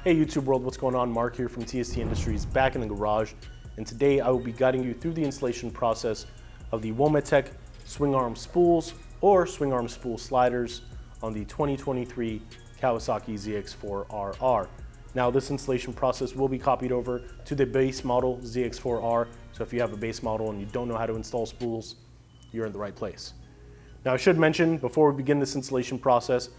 Hey YouTube world, what's going on? Mark here from TST Industries, back in the garage, and today I will be guiding you through the installation process of the Womet-Tech Swingarm Spools or Swingarm Spool Sliders on the 2023 Kawasaki ZX-4RR. Now this installation process will be copied over to the base model ZX-4R, so if you have a base model and you don't know how to install spools, you're in the right place. Now I should mention before we begin this installation process,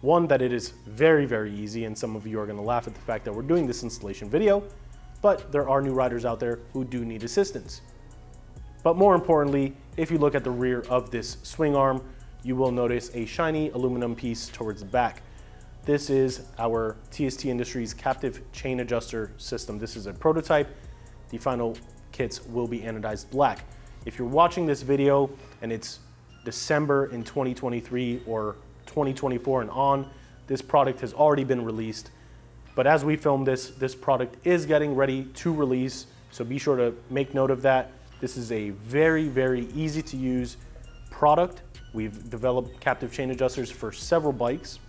one, that it is very, very easy, and some of you are going to laugh at the fact that we're doing this installation video, but there are new riders out there who do need assistance. But more importantly, if you look at the rear of this swing arm, you will notice a shiny aluminum piece towards the back. This is our TST Industries captive chain adjuster system. This is a prototype. The final kits will be anodized black. If you're watching this video and it's December in 2023 or 2024 and on, this product has already been released. But as we film this product is getting ready to release, so be sure to make note of that. This is a very, very easy to use product. We've developed captive chain adjusters for several bikes.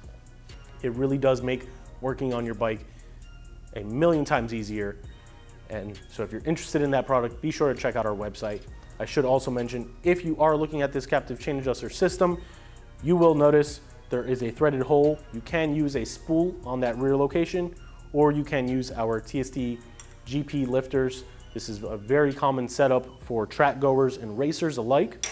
It really does make working on your bike a million times easier. And so if you're interested in that product, be sure to check out our website. I should also mention, if you are looking at this captive chain adjuster system, you will notice there is a threaded hole. You can use a spool on that rear location, or you can use our TST GP lifters. This is a very common setup for track goers and racers alike.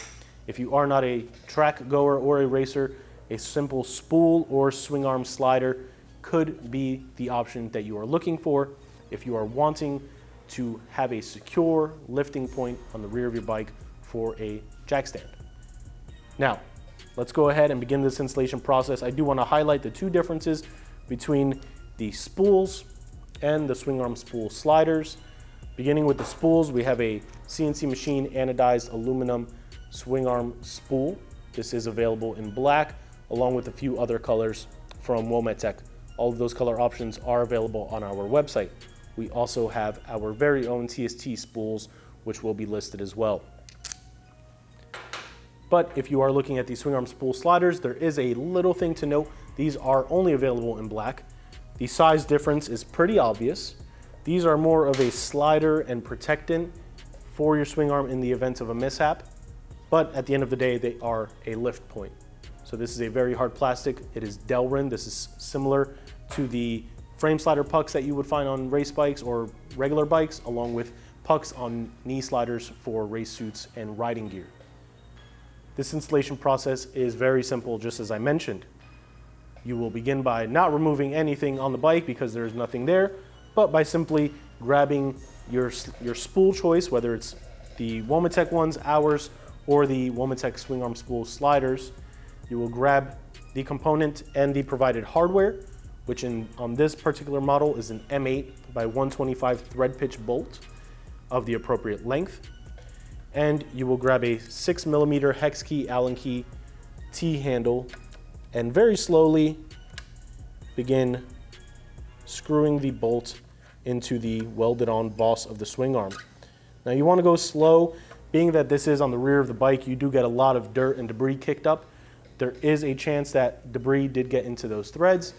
If you are not a track goer or a racer, a simple spool or swing arm slider could be the option that you are looking for if you are wanting to have a secure lifting point on the rear of your bike for a jack stand. Now, let's go ahead and begin this installation process. I do want to highlight the two differences between the spools and the Swingarm Spool Sliders. Beginning with the spools, we have a CNC machine anodized aluminum Swingarm spool. This is available in black, along with a few other colors from Womet-Tech. All of those color options are available on our website. We also have our very own TST spools, which will be listed as well. But if you are looking at the Swingarm Spool Sliders, there is a little thing to note. These are only available in black. The size difference is pretty obvious. These are more of a slider and protectant for your swing arm in the event of a mishap. But at the end of the day, they are a lift point. So this is a very hard plastic. It is Delrin. This is similar to the frame slider pucks that you would find on race bikes or regular bikes, along with pucks on knee sliders for race suits and riding gear. This installation process is very simple, just as I mentioned. You will begin by not removing anything on the bike because there's nothing there, but by simply grabbing your spool choice, whether it's the Womet-Tech ones, ours, or the Womet-Tech Swingarm Spool Sliders. You will grab the component and the provided hardware, which on this particular model is an M8 by 125 thread pitch bolt of the appropriate length. And you will grab a 6mm hex key, Allen key, T-handle, and very slowly begin screwing the bolt into the welded on boss of the swing arm. Now you want to go slow. Being that this is on the rear of the bike, you do get a lot of dirt and debris kicked up. There is a chance that debris did get into those threads,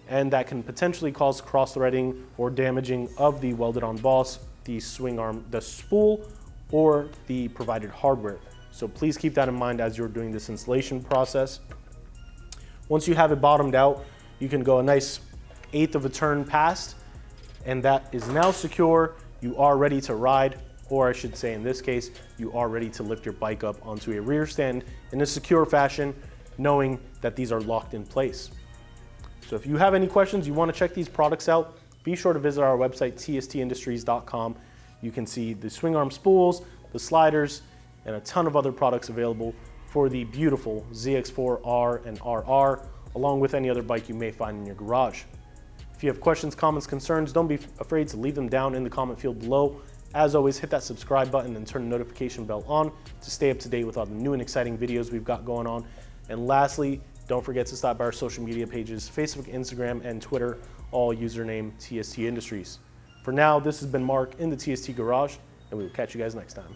and that can potentially cause cross-threading or damaging of the welded on boss, the swing arm, the spool, or the provided hardware. So please keep that in mind as you're doing this installation process. Once you have it bottomed out, you can go a nice 1/8 of a turn past, and that is now secure. You are ready to ride, or I should say in this case, you are ready to lift your bike up onto a rear stand in a secure fashion, knowing that these are locked in place. So if you have any questions, you want to check these products out, be sure to visit our website, tstindustries.com. You can see the Swingarm spools, the sliders, and a ton of other products available for the beautiful ZX-4R and RR, along with any other bike you may find in your garage. If you have questions, comments, concerns, don't be afraid to leave them down in the comment field below. As always, hit that subscribe button and turn the notification bell on to stay up to date with all the new and exciting videos we've got going on. And lastly, don't forget to stop by our social media pages, Facebook, Instagram, and Twitter, all username TST Industries. For now, this has been Mark in the TST Garage, and we will catch you guys next time.